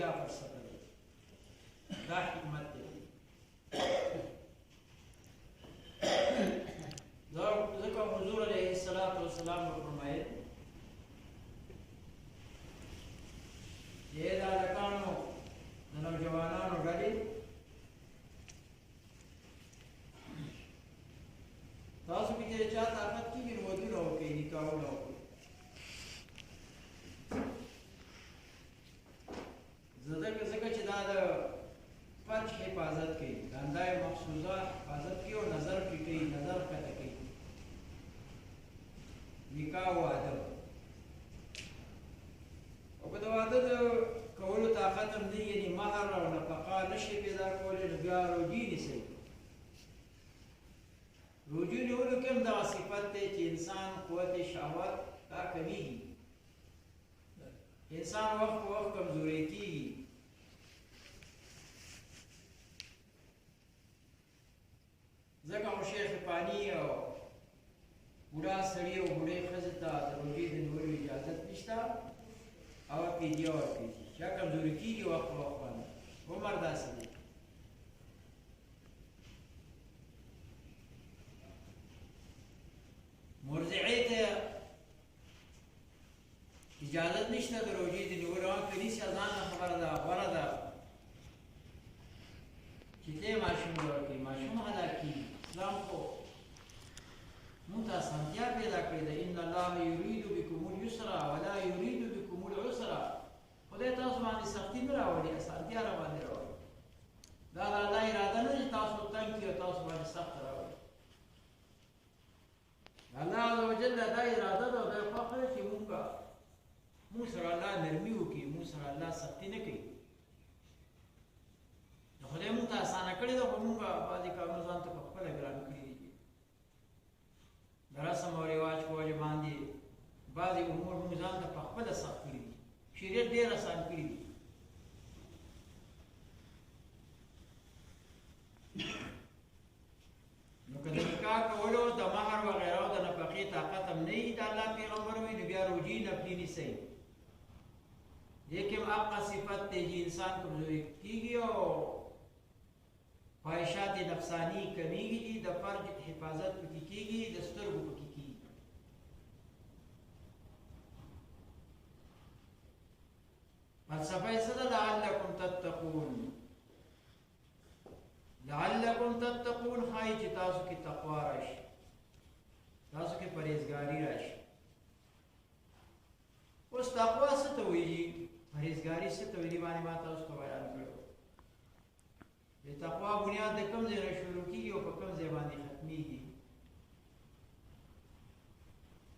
دا فلسفه دی دا حکمت دی ځکه حضور علیه الصلاة والسلام فرمایل چې دا هلکانو د نوجوانانو ډلې تاسو کې چې چا طاقت کېږي نو ودونه وکړئ نکاحونه وکړئ ځکه چې دا د فرج حفاظت کوي د اندای مخصوصه حفاظت کوي او نظر ټیټوي نظر ښکته کوي نکاح واده او که د واده د کولو طاقت هم نه یعنې مهر او نفقه نشي پیدا کولی نو بیا روجي نیسئ روجي نیولو کې هم دغه صفت دی چې انسان قوت شهوت دا کمیږي انسان وخت په وخت کمزوری کېږي ځکه خو شیخ فانی او بوډا سړي او بوډۍ ښځې ته د روژې د نیولو اجازت نشته او فدیه ورکوي چا کمزوري کېږي وخت په وخت باندې عمر داسې دی مرضعې ته اجازت نشته د روژې د نیولو هم که نیسي ځان نه خبره ده غوره ده چې ته یې ماشوم ورکوي ماشوم ادا کېږي اسلام خو مونږ ته اسانتیا پیدا کړې ده ان الله یرید بکم اليسر ولا یرید بکم العسر خدای تاسو باندې سختي نه راوړي اسانتیا را باندې راوړي دا د الله اراده نه چې تاسو تنګ کړي او تاسو باندې سخت راوړي الله عز وجل دا اراده ده او دا خوښه ده چې مونږ سره الله نرمي وکړي مونږ سره الله سختي نه کوي نو خدای مونږ ته اسانه کړې ده خو مونږ بعضې کارونه ځان ته په خپله ګران کړي دي د رسم او رواج په وجه باندې بعضې امور مونږ ځان ته په خپله سخت کړي دي شریعت ډېر اسان کړي دي نو که د نکاح کولو د مهر وغیره او د نفقې طاقت هم نه وي د الله پیغمبر وي نو بیا روجي نفلي نیسئ دې کې هم هغه صفت دی چې انسان کمزوري کېږي او خواهشات نفسانی کمیږي چې د فرج حفاظت پکې کېږي د سترګو پکې کېږي فلسفه یې څه ده لعلکم تتقون لعلکم تتقون ښایي چې تاسو کې تقوا راشي تاسو کې پرهیزګاري راشي اوس تقوا څه ته وایي پرهیزګاري څه ته وایي باندې ما تاسو ته بیان کړو د تقوا بنیاد د کوم ځای نه شروع کېږي او په کوم ځای باندې ختمېږي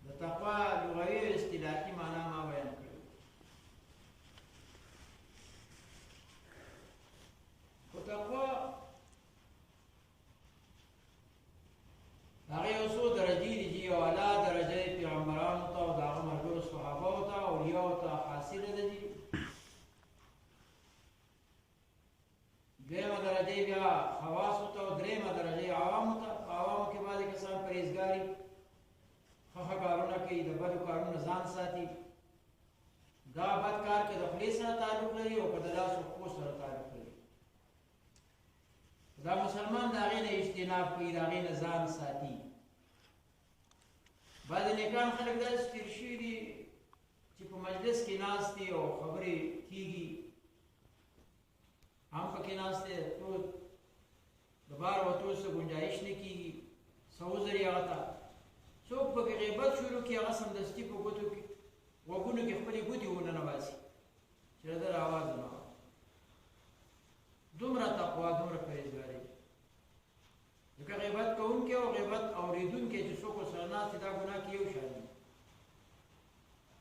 د تقوا لغوي او اصطلاحي معنا ما بیان کړو خو تقوا هغه یو څو درجې دي چې یو اعلی درجه پیغمبرانو ته او د هغه ملګرو صحابهو ته اولیاو ته حاصله ده دي دویمه درجه بیا خواصو ته او دریمه درجه عوامو ته په عوامو کې بعضې کسان پرهیزګاري ښه کارونه کوي د بدو کارونه ځان ساتي دا بد کار که د خولې سره تعلق لري او که د لاس او پښو سره تعلق لري دا مسلمان د هغې نه اجتناب کوي د هغې نه ځان ساتي بعضې نیکان خلک داسې تېر شوي دي چې په مجلس کې ناست دي او خبرې کېږي هم پکې ناست دی ټول د بار وتو څه ګنجایش نه کېږي څه عذر یې هغه ته څوک پکې غیبت شروع کړي هغه سمدستي په ګوتو کې غوږونو کې خپلې ګوتې ورننباسي چې د ده آواز نه دومره تقوا دومره پرهیزګاري ځکه غیبت کوونکی او غیبت اورېدونکی چې څوک ورسره ناست دي دا ګناه کې یو شان دي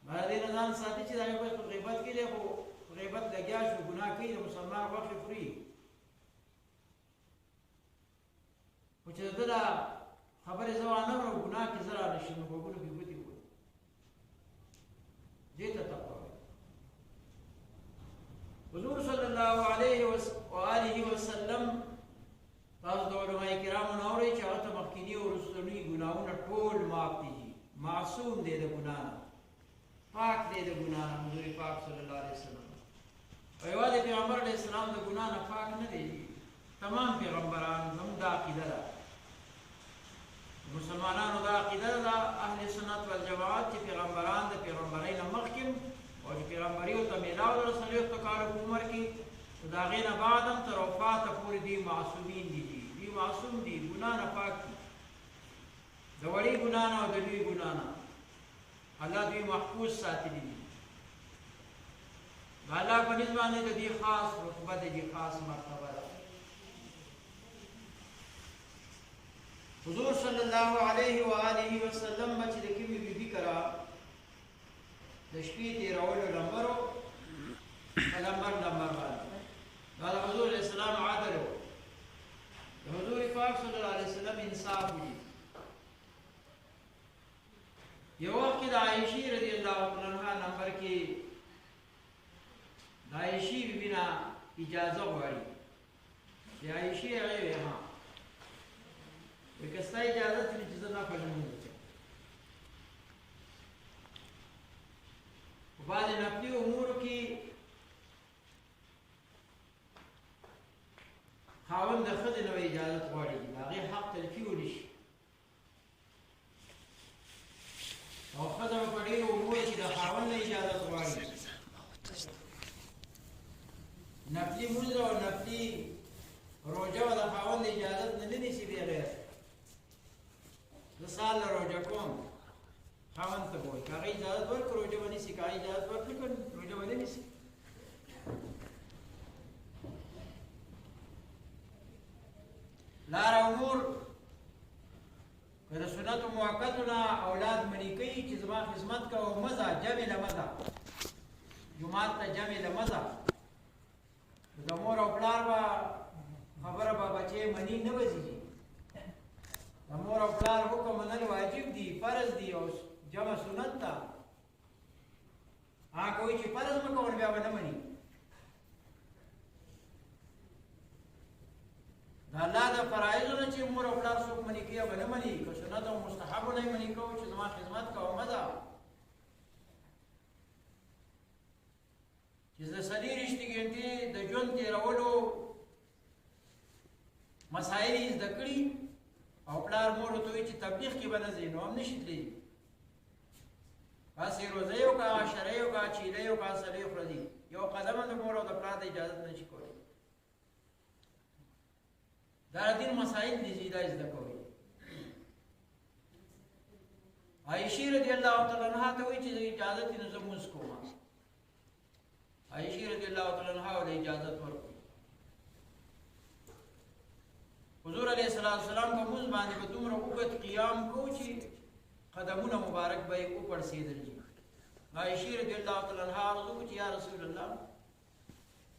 باید دې نه ځان ساتي چې د هغې په غیبت کې دی خو غیبت لګیا شو ګناه کوي د مسلمان غوښې خوري خو چې د ده دا خبرې زه وانهورم ګناه کې زه رانه شم نو غوږونو کې ګوتې وکړو دې ته تقوا وایي حضور صلی الله علیه وآله وسلم تاسو د علماء کرامو نه اورئ چې هغه ته مخکیني او وروستني ګناهونه ټول معاف دي معصوم دی د ګناه نه پاک دی د ګناه نه حضور پاک صلی الله علیه وسلم او یوازې پیغمبر علیه السلام د ګناه نه پاک نه دی، تمام پیغمبران زموږ دا عقیده ده، مسلمانانو دا عقیده ده د اهل سنت والجماعت چې پیغمبران د پیغمبرۍ نه مخکې او چې پیغمبري ورته میلاو د 40 کالو په عمر کې د هغې نه بعد هم تر وفاته پورې دوی معصومین دي، دوی معصوم دي، ګناه نه پاک دي، د وړي ګناه نه او د لوی ګناه نه الله دوی محفوظ ساتلي دي. د الله په نسبت باندې د دې خاص رتبه د دې خاص مرتبه ده. حضور صلی الله علیه و آله وسلم به چې د کومې بیبي کره د شپې تېرولو لمبرو په لمبر باندې دا د حضور علیه السلام عدل و، د حضور پاک صلی الله علیه وسلم انصاف و. یو وخت کې د عایشې رضی الله عنها نمبر کې د عایشې بیبي نه اجازه غواړي، د عایشې هغې ویې ها وایي که ستا اجازه تلي چې زه نفل لمونځ وکړم. په بعضې نفلي امورو کې خاوند د ښځې نه اجازت غواړي، د هغې حق تلفي ونشي، او ښځه به په ډېرو امورو کې د خاوند نه اجازت غواړي. نفلي مونځ او نفلي روژه به د خاوند اجازت نه نیسي بغیر. زه سهار له روژه کوم، خاوند ته به وایي که هغه اجازت ورکړي روژه به نیسي، که هغه اجازت ورکړي روژه به نه نیسي. لار او نور که د سنتو موقتو نه اولاد منې کوي چې زما خدمت کوه مزه جمع له مزه جومات ته جمع له مزه، د مور او پلار به خبره به بچې مني نه وځي. د مور او پلار حکم منل واجب دي، فرض دي، او جمع سنت ده. هغه کوي چې فرض مه کوه بیا به نه مني. د الله د فرایضو نه چې مور او پلار څوک منې کوي به نه مني، که سنت او مستحبو نه یې منې کوو چې زما خدمت کوه مه ځه. چې د 24 ګنټې د ژوند تېرولو مسایل یې زده کړي او پلار مور ورته وایي چې تبلیغ کې به نه ځې، نو هم نه شي تللی. بس روزه یې وکړه، عشره یې وکړه، چیله یې وکړه، سړی یې وخوړه، یو قدم هم د مور او د پلار د اجازت نه شي کولی. دا دین مسائل دي چې دا زده کوي. عایشې رضی الله تعالی عنها ته وایي چې اجازت یې نو زه لمونځ کوم. عایشې رضی الله تعالی عنها ورته اجازت ورکړه. حضور علیه السلام په لمونځ باندې به دومره اوږد قیام کوو چې قدمونه مبارک به یې وپړسېدل. عایشې رضی الله تعالی عنها عرض وکړو چې یا رسول الله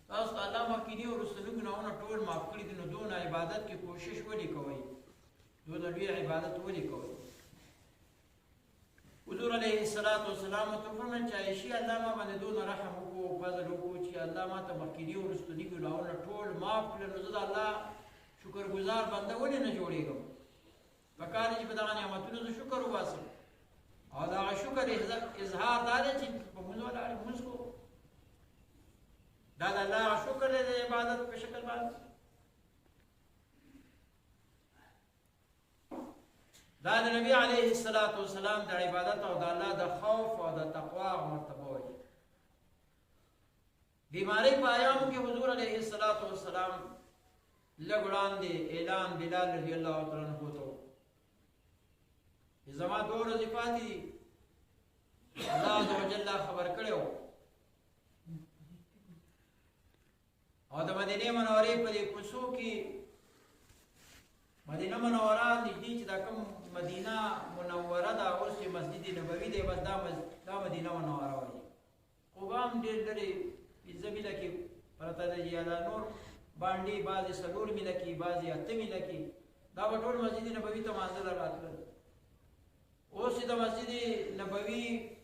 تاسو ته الله مخکیني او وروستني ګناهونه ټول معاف کړي دي، نو دونه عبادت کې کوشش ولې کوئ؟ دونه لوی عبادت ولې کوئ؟ حضور علیه السلام ورته وفرمایل چې عایشې الله ما باندې دونه رحم وکړو، فضل وکړو چې الله ما ته مخکیني او وروستني ګناهونه ټول معاف کړل، نو زه د الله شکرګزار بنده ولې نه جوړېږم؟ پکار دی چې په دغه نعمتونو زه شکر وباسم، او دغه شکر اظهار دا دی چې په مونځ ولاړ مونځ کوو. دا د الله شکر دی د عبادت په شکل باندې. دا د نبی علیه السلام د عبادت او د الله د خوف او د تقوا مرتبه وایي. بیماری په ایامو کې حضور علیه السلام لږ وړاندې اعلان بلال رضی الله تعالی عنه ته زما 2 ورځې پاتې دي، الله عز وجل خبر کړی و، او د مدینې منورې په دې کوڅو کې مدینه منوره نږدې چې دا کوم مدینه منوره ده اوس چې مسجد نبوي دی، بس دا مدینه منوره وایي. قبا هم ډېر لرې 15 میله کې پرته ده، یا دا نور باندې بعضې 4 میله کې، بعضې 8 میله کې، دا به ټول مسجد نبوي ته مانځه راتلل. اوس چې د مسجد نبوي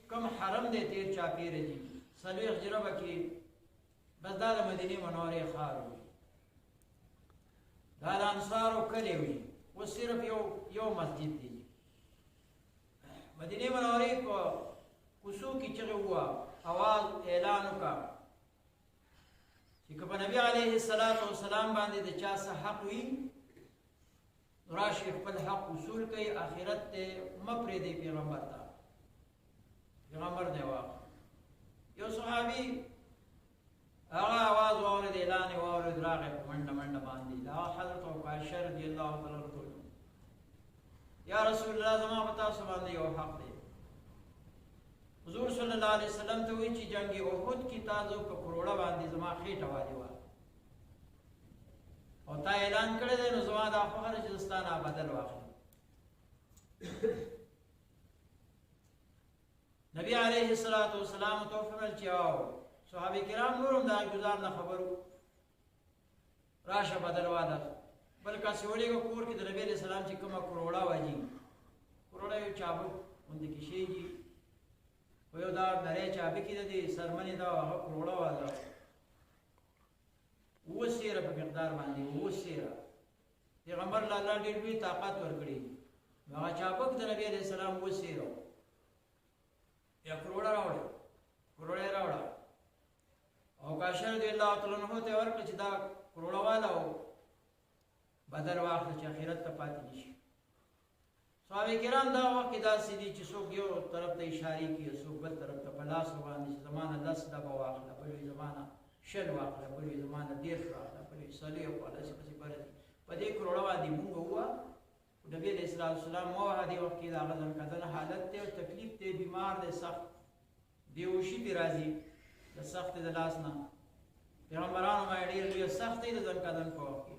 کم حرم دی تیر چاپېره دي 40 جربه کې، بس دا د مدینې منورې ښار وي، دا د انصارو کلی وي. اوس صرف یو مسجد دی. مدینې منورې په کوڅو کې چغې ووه، اواز اعلان وکړه چې که په نبی علیه السلام باندې د چا څه حق وي راشي خپل حق وصول کوي آخرت ته مه پرېږدئ پیغمبر ته پیغمبر دی واقع یو صحابي هغه آواز واورېد اعلان یې واورېد راغی په منډه منډه باندې دا حضرت عایشه رضی الله تعالی عنها یا رسول الله زما په تاسو باندې یو حق دی حضور صلی الله علیه وسلم ته وایي چې جنگ احد کې تاسو په کروڑه باندې زما خېټه والي وه او تا اعلان کړی دی نو زما دا فخر چې دستانه بدل واخلي نبی علیه الصلاۃ والسلام ته فرمایل چې او صحابه کرام نورم دا گزار نه خبرو راشه بدل واده بلکې سیوړیږي کور کې د نبی علیہ السلام چې کومه کروڑه واجی کروڑه یو چابک باندې کې شيږي یو دا درې چابک کې د سرمنې دا هغه کروڑه واده وسیره په مقدار باندې وسیره پیغمبر الله ډېر وی طاقت ورکړي هغه چابک د نبی علیہ السلام وسیره یا کروڑه راوړ او کاشر دی الله تعالی عنہ ته ورکړي چې دا کروڑه والا بدل واخل چې اخرت ته پاتې نشي صحابه کرام دا وخت دا سړي چې څوک یو طرف ته اشاره کوي څوک بل طرف ته پلاس باندې زمانہ 10 دغه واخله په زمانہ شل واخله په زمانہ 10 واخله په صلی الله علیه وسلم په دې کروڑه باندې موږ هوا نبی علیہ السلام مو هدي وخت دا غزن کدن حالت ته تکلیف ته بیمار دي سخت بیوشي دی راځي د سخت د لاس نه پیغمبرانو باندې ډېر سخت دي ځن کدن په وخت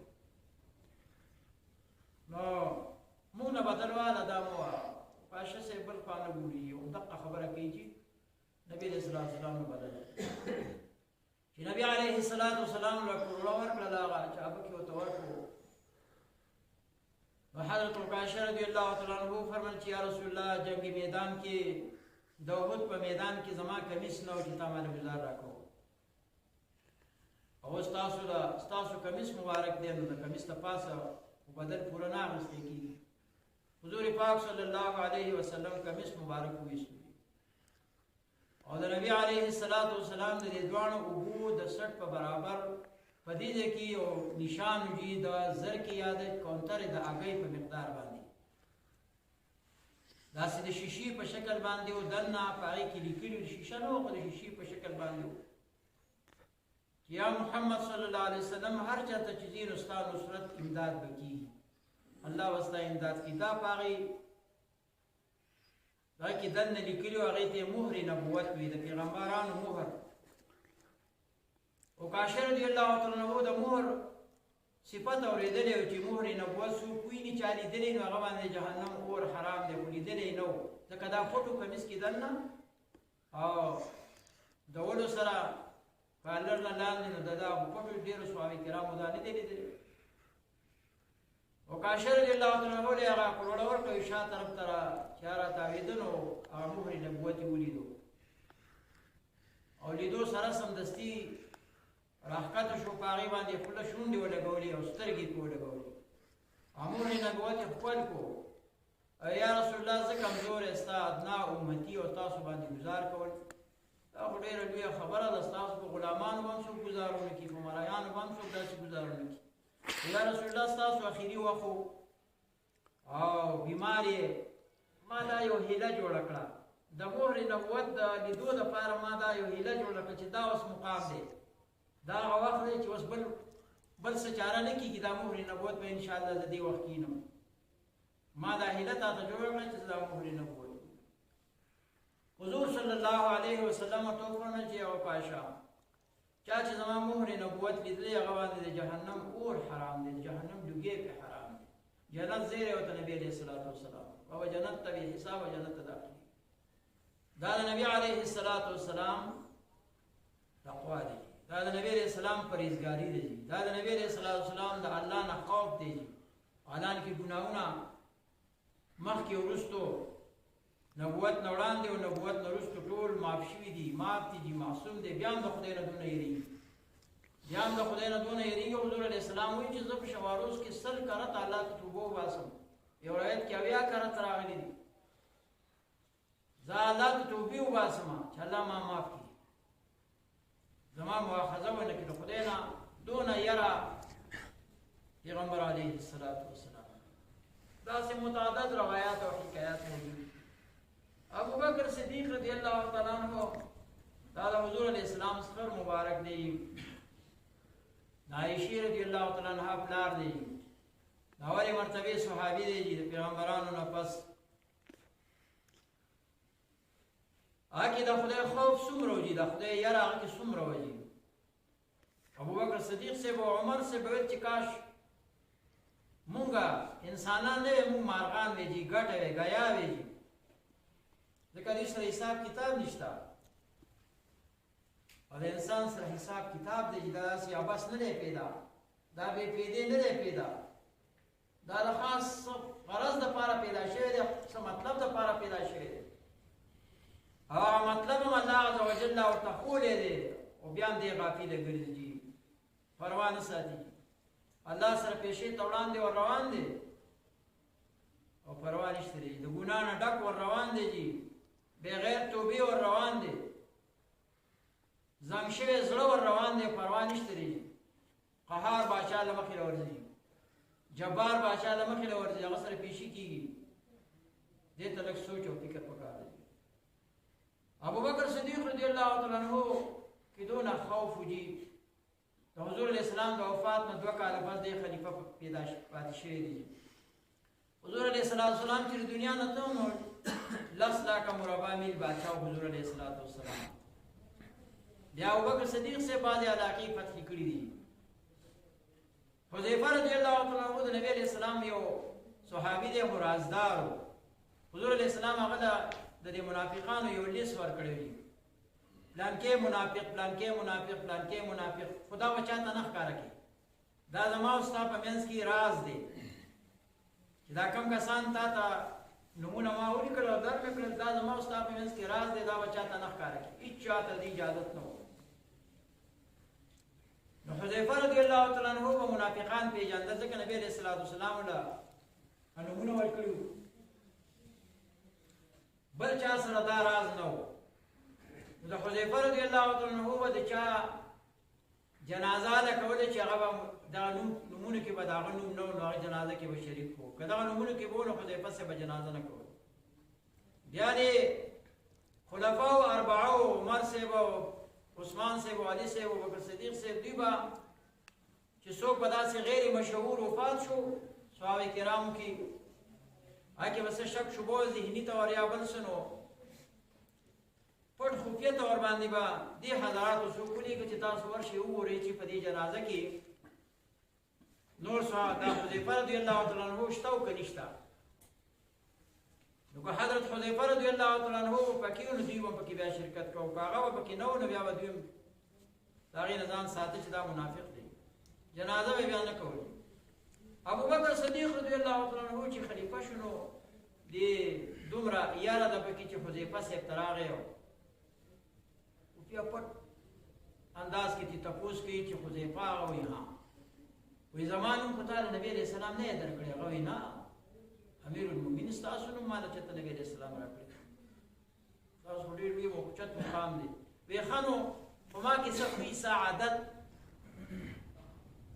نو مونږ بدل والا دا مو پاشه سه بل خانه ګوري او دغه خبره کوي چې نبی علیہ السلام بدل چې نبی علیہ السلام له کروڑه ورکړه دا چې ابو کې وته ورکړو حضرت عائشہ رضی الله تعالی عنہ فرمایي چې یا رسول الله جنگ میدان کې د احد په میدان کې زما کمیس نو چې تا باندې گزار راکو او تاسو کمیس مبارک دی نو د کمیس ته پاسه بدل پورا نه غوښتي کی حضور پاک صلی الله علیه وسلم کمیس مبارک وېستو او د نبی علیه السلام د دوانو ابو د سټ په برابر پدې کې او نشان جی د زر کې یاد کونتر د اگې په مقدار باندې دا سې د شیشې په شکل باندې او دنا پای کې لیکلو شیشه نو په شیشې په شکل باندې یا محمد صلی الله علیه وسلم هر چاته چې دین استاد نصرت امداد وکي الله واسطه امداد کی دا پاغي دا کې دنه لیکلو هغه ته مهر نبوت وي د پیغمبرانو مهر او کاشر دی الله تعالی عنہ د مهر صفات اوریدلې او چې مهر نبوت سو کوی نه چالي دلې نو هغه باندې جهنم اور حرام دی ولې دلې نو ځکه دا فوټو کمیس کې دنه او د ولو سره کالر لاندې نو دا فوټو ډیرو صحابه کرامو دا نه دي او کاشر دی الله تعالی عنہ له هغه کروڑه ورته اشاره طرف تر چاره تعویذونو او مهر نبوت ولیدو او لیدو سره سمدستی راحقت شو پاغي باندې خپل شونډې ولګولې او سترګې په ولګولې امر نبوت خپل کو یا رسول الله زه کمزور استا ادنا امتی او تاسو باندې گزار کول دا ډېره لوی خبره ده تاسو په غلامانو باندې گزارونه کی په ملایانو باندې داسې گزارونه کی یا رسول الله تاسو اخیری وخو او بیماری ما دا یو هیله جوړ کړه د مهر نبوت د لیدو لپاره ما دا یو هیله جوړ کړه چې دا اوس مقام دی دا وخت دی چې اوس بل څه چاره نه کیږي دا مهر نبوت به ان شاء الله د دې وخت کینم ما دا هیله تا ته جوړ کړه چې دا مهر نبوت حضور صلی الله علیه وسلم ته فرمایي چې او پاشا چا چې زما مهر نبوت لیدلې هغه باندې د جهنم اور حرام دی جهنم لږه په حرام دی جنت زیره او نبی علیہ الصلوۃ والسلام او جنت ته حساب او جنت ته داخلي دا نبی علیہ الصلوۃ والسلام تقوا دی دا نبی علیہ السلام پرهیزګاری دی دا نبی علیہ السلام د الله نه خوف دی اعلان کې ګناونه مخکې ورستو نبوت نوړان دی او نبوت نورستو ټول معاف شوي دي معاف دي معصوم دي بیا هم د خدای نه دونه یریږي حضور علیہ السلام وایي چې زه په شواروز کې 100 کرت الله ته توبه وباسم یو روایت کې 80 کرت راغلي دي زه الله ته توبه وباسم چې الله ما معاف کړي زما مؤاخذه ونه کړي خدای نه الله تعالی عنہ دا حضور علیہ السلام سخر مبارک دی. عائشہ رضی الله تعالی عنها پلار دی. دا اولی مرتبه صحابی دی چې پیغمبرانو نه پس هغه د خدای خوف څومره وجي، د خدای یاره هغه څومره وجي. ابو بکر صدیق سے و عمر سے بوت چې کاش مونږه انسانان نه مونږ مارغان ویجی ګټه وی غیا ویجی، ځکه دې سره حساب کتاب نشته. او د انسان سره حساب کتاب دی چې دا سی ابس نه دی پیدا، دا به پیدا نه دی پیدا، دا د خاص غرض د پاره پیدا شوی دی، څه مطلب د پاره پیدا شوی دی. او مطلب هم الله عز وجل او تقول دی او بیا دې غافل ګرځي، پروا نه ساتي. الله سره پیشې توړان دی او روان دی او پروا نشته دی، د ګناه نه ډک ور روان دی جی، بغیر توبې ور روان دی، زنګ شوی زړه ور روان دی، پروا نشته دی. قهار بادشاہ له مخې ورځي، جبار بادشاہ له مخې ورځي، هغه سره پیشې کیږي. دې ته لږ سوچ او فکر پکار دی. ابو بکر صدیق رضی الله تعالی عنہ کې دونه خوف وجي. د حضور علیہ السلام د وفات نه 2 کاله پس د خلیفہ پیدا پاتې شوی دی. حضور علیہ السلام چې دنیا نه ته نو 10 लाख مربع میل بادشاہ حضور علیہ السلام. بیا ابو بکر صدیق سے بعد علاقې فتح کړې دي. حذیفہ رضی الله تعالی عنہ د نبی علیہ السلام یو صحابي دی، رازدار. حضور علیہ السلام هغه د منافقانو یو لیست ورکړی دی، پلان کې منافق، پلان کې منافق، پلان کې منافق. خدا بچا ته نه ښکارا کی، دا زما او ستا په منځ کې راز دی چې دا کم کسان تا ته نمونه ما ولیکل او درکړل، دا زما او ستا په منځ کې راز دی، دا بچا ته نه ښکارا کی، هیڅ چاته د اجازه نه و. نو حذیفه رضی الله تعالی عنہ په منافقان پیژندل، ځکه نبی علیہ الصلوۃ والسلام له نمونه ورکړو، بل چا سره دا راز نه و. د حذیفه رضی الله تعالی عنہ و د چا جنازه ده کوله چې هغه دا نمونه کې به داغه نوم نه و، نو هغه جنازه کې به شریک وو. که دغه نمونه کې به نو حذیفه سے به جنازه نه کوله. بیا دې خلفاء اربعه عمر سے و عثمان سے و علی سے و بکر صدیق سے دوی به چې څوک به داسې غیر مشهور وفات شو صحابه کرامو کې، هغه کې بس شک شبهه ذهني طور یا بل سنو پټ خفیه طور باندې به دې حضرات څوک ولیکي چې تاسو ورشئ وګورئ چې په دې جنازه کې نور صحابه حذیفه رضی الله تعالی عنہ شته او که نشته. نو که حضرت حذیفه رضی الله تعالی عنہ پکې نو دوی به پکې بیا شرکت کوو، که هغه به پکې نه و نو بیا به دوی د هغې نه ځان ساتي چې دا منافق دی، جنازه به بیا نه کوي. ابو بکر صدیق رضی الله تعالی عنہ چې خلیفه شو نو دې دومره یاره ده پکې چې حذیفه صاحب ته راغی او بیا پټ انداز کې تپوس کوي چې حذیفه هغه وایي ها وایي زما نوم خو تا نبی علیہ السلام نه یې درکړی. هغه وایي نه امیر المؤمنین ستاسو نوم ما ته چېرته نبی علیہ السلام راکړی، تاسو خو ډېر لوی اوچت مقام دی. وایي ښه نو په ما کې څه خیسه عادت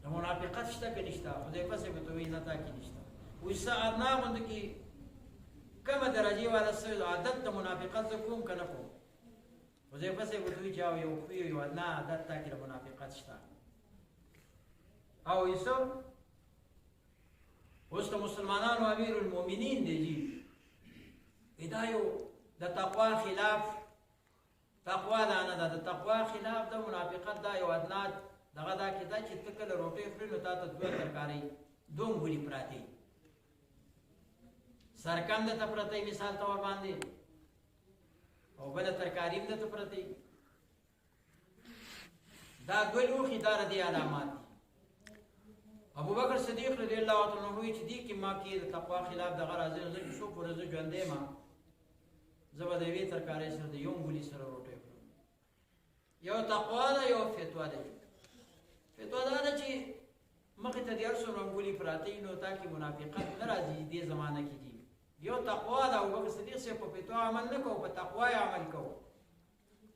د منافقت شته که نشته؟ حذیفه صاحب ورته وایي نه تا کې نشته. وایي څه ادنا غوندې کې کومه درجې والا څه عادت د منافقت زه کوم که نه کوم؟ حذیفه صاحب ورته وایي چې یو خوی یو ادنا عادت تا کې د منافقت شته. او وایي څه اوس د مسلمانانو امیر المؤمنین دی جی، دا یو د تقوا خلاف، تقوا دا نه ده، د تقوا خلاف د منافقت دا یو ادنا دغه دا کې دا چې ته کله روټۍ خورې نو تا ته 2 ترکارۍ 2 انګوري پراتې سرکم درته پرتی مثال طور باندې او بله ترکاري هم درته پرتی. دا 2 لوښي دا ردې علامات دي. ابو بکر صدیق رضی الله تعالی عنہ چې دې کې ما کې د تقوا خلاف دغه راځي، زه چې څو پورې زه ژوندی یم زه به د یوې ترکارۍ سره د 1 انګولي سره روټۍ خورم. یو تقوا ده، یو فتوا ده. فتوا دا ده چې مخې ته د هر څومره انګولي پراته وي نو تا کې منافقت نه راځي دې زمانه کې دي. یو تقوا ده. ابوبکر صدیق صاحب په فتوا عمل نه کوو، په تقوا یې عمل کوو.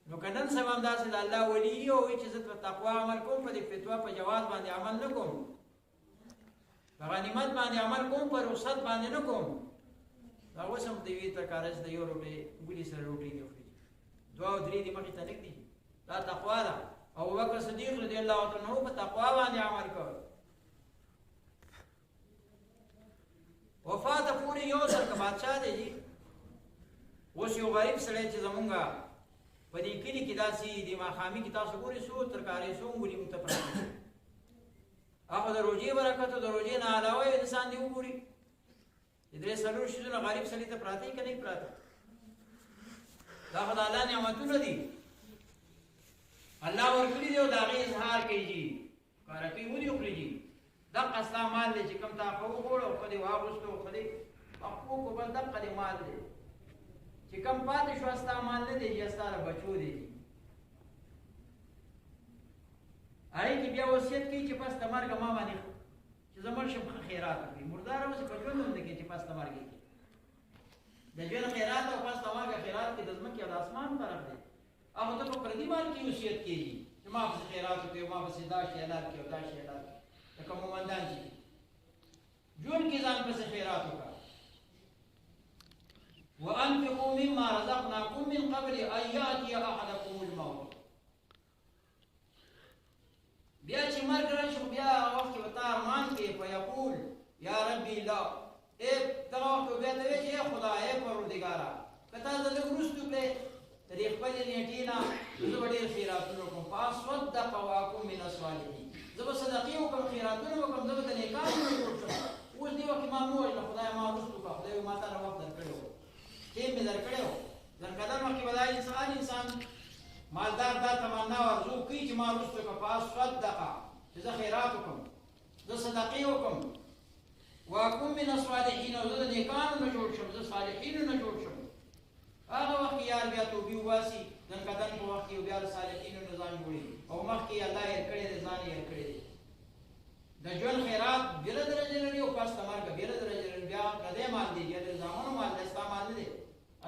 نو که نن سبا هم داسې د الله ولي وي او وایي چې زه په تقوا عمل کوم، په دې فتوا په جواز باندې عمل نه کوم، په غنیمت باندې عمل کوم، په رخصت باندې نه کوم، دا اوس هم د یوې ترکارۍ د 1 روټۍ انګولي سره روټۍ دې خوري. دوه او درې دې مخې ته نږدې دا تقوا ده. ابوبکر صدیق رضی الله تعالی عنہ په تقوا باندې عمل کول. وفات پورې یو ځل که بادشاه دی جي اوس یو غریب سړی چې زمونږ په دې کلي کې داسې د ماښامي کې تاسو ګورئ څو ترکارۍ څو مولي موږ ته پراته دي. هغه د روژې برکت او د روژې نه علاوه یو انسان دې وګوري چې درې څلور شیزونه غریب سړي ته پراته دي که نه پراته. دا خو د الله نعمتونه دي الله ورکړي دي او د هغې اظهار کوي جي کاره کوي ودې وکړي جي دقه ستا مال دی چې کوم تا خو وغوړه او ښه دې واغوستو ښه دې حقوق بل دقه دې مال دی چې کم پاتې شو ستا مال نه دی چې ستا له بچو دی. هغې کې بیا وصیت کوي چې پس د مرګه ما باندې چې زه مړ شم ښه خیرات وکړي. مردار اوسې په ژوند هم نه کوي چې پس د مرګ کې د ژوند خیرات او پس د مرګه خیرات کې د ځمکې او د اسمان فرق دی. هغه ته په پردي مال کې وصیت کېږي چې ما پسې خیرات وکړي ما پسې دا شی حلال کړي او دا شی حلال کړي لکه مومندان چې ژوند کې ځان پسې خیرات وکړه. وانفقوا مما رزقناكم من قبل ان ياتي احدكم الموت. بیا چې مرګ راشي بیا هغه وخت کې به تا ارمان کوي فیقول یا ربي لا دغه وخت بیا ته وایي چې ای خدای ای پروردګاره که تا زه لږ وروستو کړې د دې خپلې نیټې نه زه به ډېر خیراتونه وکړم فاصدق واکن من الصالحین. زه به صدقې وکړم خیراتونه وکړم زه به د نیکانو نه جوړ شم. اوس دې وخت کې ما مه وژنه خدای ما وروستو کړه خدای ما تا نه وخت درکړی و ټیم مې درکړی و زرکدن مخکې به دا انسان مالدار دا تمنا او ارزو کوي چې ما وروسته که فاصدق چې زه خیرات وکړم زه صدقې وکړم واکن من الصالحین او زه د نیکانو نه جوړ شم زه صالحینو نه جوړ شم. هغه وخت کې یار بیا توبې وباسي زرکدن په وخت کې یو بیا د صالحینو نه ځان جوړي او مخکې الله هېر کړی دی ځان یې هېر کړی دی. د ژوند خیرات بېله درجه لري او پس د مرګه بېله درجه لري. بیا پردی مال دی بیا د زامنو مال دی ستا مال نه دی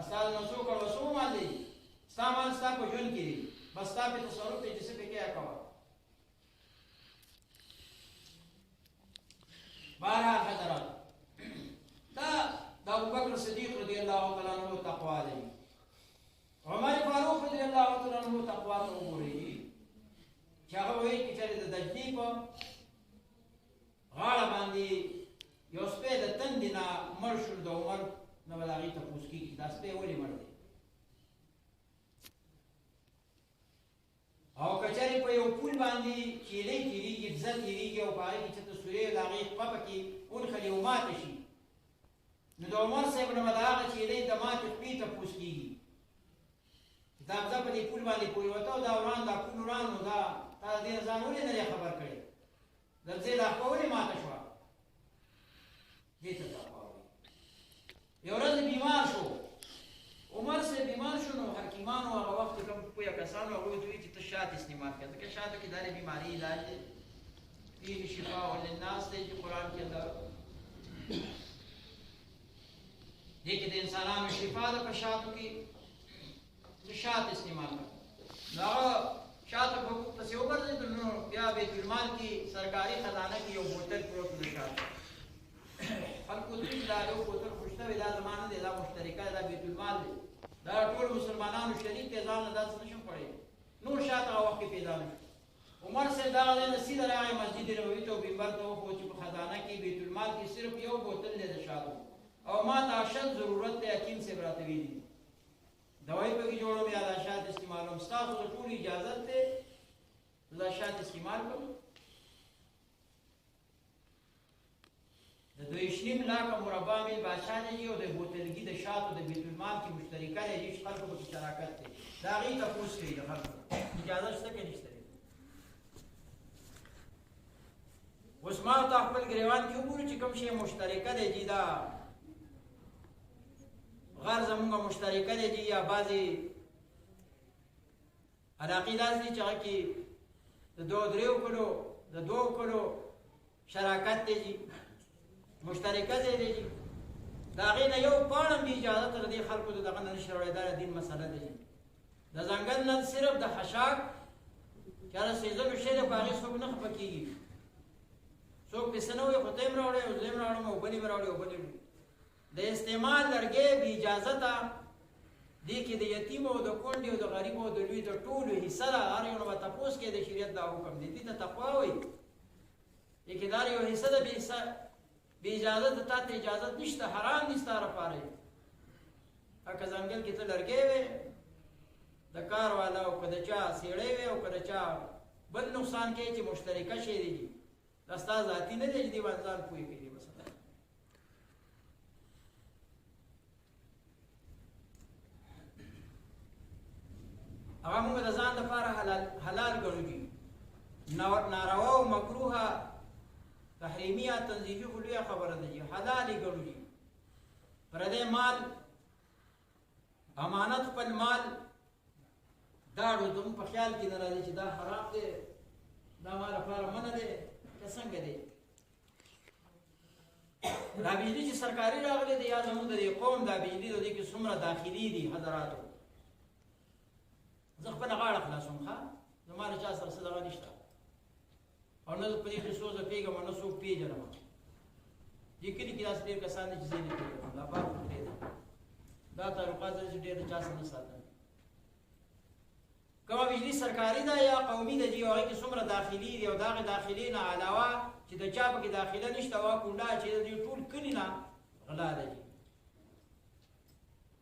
ستا د نسو کړوسو مال دی ستا مال ستا په ژوند کې دی بس ستا پې تصرف دی چې څه پې کې کوه. بهرحال حضرات دا د ابوبکر صدیق رضی الله تعالی عنہ تقوا دی. عمر فاروق رضی الله تعالی عنہ تقوا ته وګورئ چې هغه وایي چې چېرې د دجلي په غاړه باندې یو سپی د تندې نه مړ شو د عمر نه به د هغې تپوس کېږي دا سپی ولې مړ دی. او که چېرې په یو پول باندې چیلۍ تېرېږي ځه تېرېږي او په هغې کې چېرته سورې د هغې خپه پکې ونښلي او ماته شي نو د عمر صاحب نه به د هغه چیلۍ د ماتې خپې تپوس کېږي چې دا ځه په دې پول باندې پورېوته او دا وران دا پول وران نو دا تا د دې نه ځان ولې نه دی خبر کړی درځې دا خپه ولې ماته شوه دې ته تقوا وایي. یو ورځ بیمار شو عمر صاحب بیمار شو نو حکیمانو هغه وخت کوم پوهه کسانو هغوی ته وایي چې ته شات استعمال کړه ځکه شاتو کې دا د بیماري علاج دی فیه شفاء للناس دی چې قرآن کې الله دې کې د انسانانو شفا ده په شاتو کې چې شات استعمال کړه. نو هغه شاتو پسې وګرځېدل نو بیا بیت المال کې سرکاري خزانه کې یو بوتل پروت دی شاتو خلکو دوی دا یو بوتل خوشته وي دا زمانه دی دا مشترکه دا بیت المال دی دا ټول مسلمانانو شریک دی ځان نه داسې نشم خوړی نور شات هغه وخت کې پیدا نه شو. عمر صاحب دغه ځای نه سیده راغی مسجد نبوي ته او منبر ته وښود چې په خزانه کې بیت المال کې صرف یو بوتل دی د شاتو او ما ته اشد ضرورت دی حکیم صاحب راته ویلي دوايي پکې جوړوم یا دا شات استعمالوم ستاسو د ټول اجازت دی دا شات استعمال کړم. د 2.5 لاکه مربع میل بادشاه دی او د بوتلګي د شاتو د بیت المال کې مشترکه دی چې خلکو پکې شراکت دی د هغې تپوس کوي د خلکو اجازه شته که نشته. اوس ما ته خپل ګریوان کې وګورو چې کوم شی مشترکه دی چې دا غر زمونږ مشترکه دی چې یا بعضې علاقې داسې دي چې هغه کې د 2-3 کلو د 2 کلو شراکت دی چې مشترکه ځای دی چې د هغې نه یو پاڼه هم اجازه تر دې خلکو د دغه نه نشي راوړی دا د دین مسله دی. د ځنګل نه صرف د خشاک چې هغه سیزلو شی دی په هغې څوک نه خفه کېږي څوک پې څه نه وایي خو ته یې هم راوړی او زه یې هم راوړم او بل یې هم راوړي او بل یې د استعمال لرګی بې اجازته دې کې د یتیم او د کونډې او د غریب او د لوی د ټولو حصه ده. هر یو نه به تپوس کې د شریعت دا حکم دی، دې ته تقوا وایي. دې کې دا یو حصه ده بې اجازه د تا ته اجازت نشته، حرام دي ستا لپاره. که ځنګل کې ته لرګی وې د کار والا او که د چا سیړی وې او که د چا بل نقصان کوي چې مشترکه شی دی، دا ستا ذاتي نه دی چې دې باندې ځان پوه کړي. بس هغه موږ د ځان لپاره حلال ګڼو دي. ناروا او مکروهه تحریمیه تنظیفي خو لویه خبره ده چې حلال یې ګڼو دي. پردی مال امانت خپل مال داړو زموږ په خیال کې نه راځي چې دا حرام دی، دا ما لپاره منع دی که څنګه دی. دا بجلي چې سرکاري راغلی دی یا زموږ د دې قوم دا بجلي د دې کې څومره داخلي دي حضراتو. زه خپله غاړه خلاصوم ښه، زما له چا سره څه دغه نشته او نه په دې کې څو زه پوهېږم او نه څوک پېژنم. دې کلي کې داسې ډېر کسان دي چې زه یې نه پېژنم، دا بار خو پرېږدم. دا تعلقات چې ډېر د چا سره نه ساتم. کومه بجلي سرکاري ده یا قومي ده چې هغې کې څومره داخلي دي او د هغې داخلي نه علاوه چې د چا پکې داخله نشته وا کونډه چې د دې ټول کلي نه غلا ده.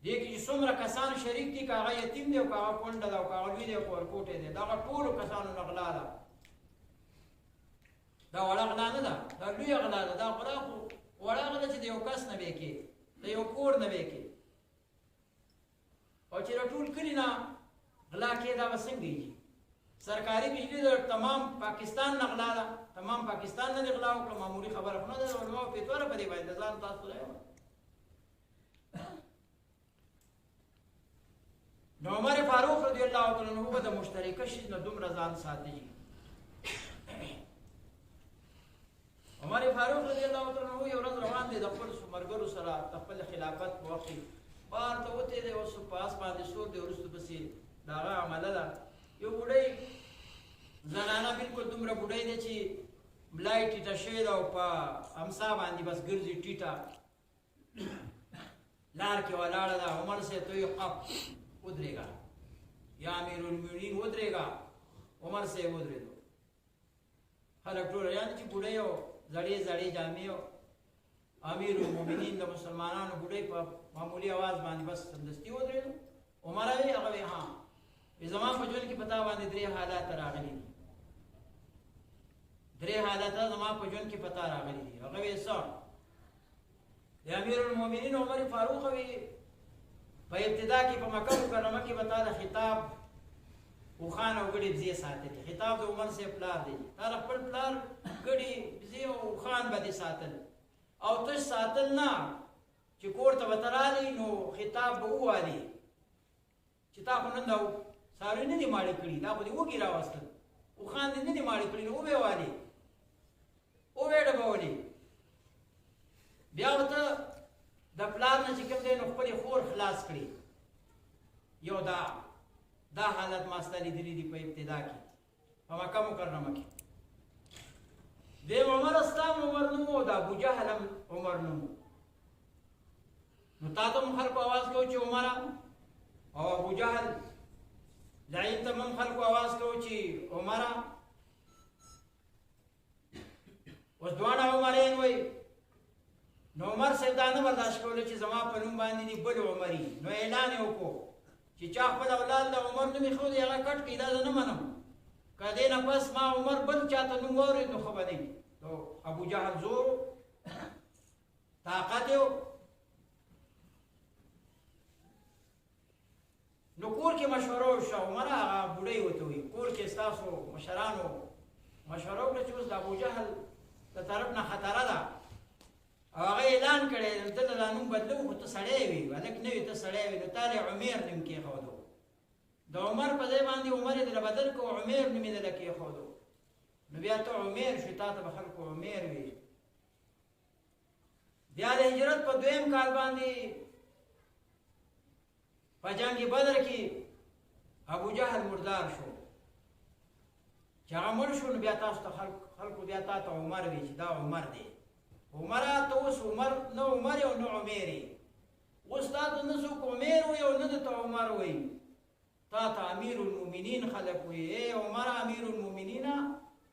دې کې چې څومره کسان شریک دي، که هغه یتیم دی او که هغه کونډه ده او که هغه لوی دی او که ورکوټی دی، دغه ټولو کسانو نه غلا ده. دا وړه غلا نه ده، دا لویه غلا ده. دا غلا خو وړه غلا چې د یو کس نه به کې، د یو کور نه به کې، او چې د ټول کلي نه غلا کې دا به څنګه کېږي؟ سرکاري بجلي د تمام پاکستان نه غلا ده، تمام پاکستان نه دې غلا وکړه، معمولي خبره خو نه ده. د علماو فتوا په دې باندې ځان تاسو ته وایم. نو عمر فاروق رضی الله تعالی عنہ به د مشترکه شي نه دومره ځان ساتي. عمر فاروق رضی الله تعالی عنہ یو ورځ روان دی د خپل ملګرو سره د خپل خلافت په وخت کې، بار ته وتی دی، اوس په آس باندې سور دی، وروسته پسې د هغه عمله ده. یو بوډۍ زنانه بالکل دومره بوډۍ ده چې ملای ټیټه شوې ده او په امسا باندې بس ګرځي ټیټه لار کې ولاړه ده. عمر صاحب ته وایي قف ودرېږه، یا امیرالمؤمنین ودرېږه. عمر صاحب ودرېدو. خلک ټول یعنې چې بوډۍ او زړې زړې جامې او امیرالمؤمنین د مسلمانانو بوډۍ په معمولي اواز باندې بس سمدستي ودرېدو. عمر وایي هغه وایي ها زما په ژوند کې په تا باندې درې حالات راغلي دي، درې حالات زما په ژوند کې په تا راغلي دي. هغه وایي څه؟ د امیرالمؤمنین عمر فاروق وایي په ابتدا کې په مکه مکرمه کې به تا د خطاب اوښان او ګډې بزې ساتلې. خطاب د عمر صاحب پلار دی، تا د خپل پلار ګډې بزې او اوښان به دې ساتل، او تش ساتل نه چې کور ته به ته رالې نو خطاب به ووالې چې تا خو نن دا څاروي نه دي ماړه کړي، دا خو دې وږي راوستل، اوښان دې نه دي ماړه کړي، نو وبې والې وبې ډبولې. بیا به ته د پلار نه چې کوم دی نو خپلې خور خلاص کړي. یو دا حالت ما ستا لیدلي دي په ابتدا کې په مکه مکرمه کې. دیم عمر ستا عمر نوم او د ابوجهل هم عمر نوم. نو تا ته هم خلکو اواز کوو چې عمره، او ابوجهل لعین ته هم خلکو اواز کوو چې عمره. اوس دواړه عمرین وایي. نو عمر صاحب دا نه برداشت کولی چې زما په نوم باندې دي بل عمري. نو اعلان یې وکړو چې چا خپل اولاد د عمر نوم ایښودی هغه کټ کړي، دا زه نه منم. که دې نه پس ما عمر بل چاته نوم واورېد نو ښه به نه وي. نو ابوجهل زور و، طاقت یې و. نو کور کې مشوره وشوه. عمره هغه بوډۍ ورته وایي کور کې ستاسو مشرانو مشوره وکړه چې اوس د ابوجهل د طرف نه خطره ده، او هغه اعلان کړی ته د دا نوم بدلو، خو ته سړی وي، هلک نه وي، ته سړی وي. نو تا یې عمیر نوم کېښودو. د عمر په ځای باندې عمر یې دله بدل کړو، عمیر نوم یې دله کېښودو. نو بیا ته عمیر شوې، تا ته به خلکو عمیر وي. بیا د هجرت په 2م کال باندې په جنګ بدر کې ابوجهل مردار شو. چې هغه مړ شو نو بیا تاسو ته خلکو بیا تا ته عمر وي چې دا عمر دی. عمره ته اوس عمر نه عمر او نه عمیر یې، استاد نسو عمر وي او نه ته عمر وي تا امیر المؤمنین خلق وي اے عمر امیر المؤمنین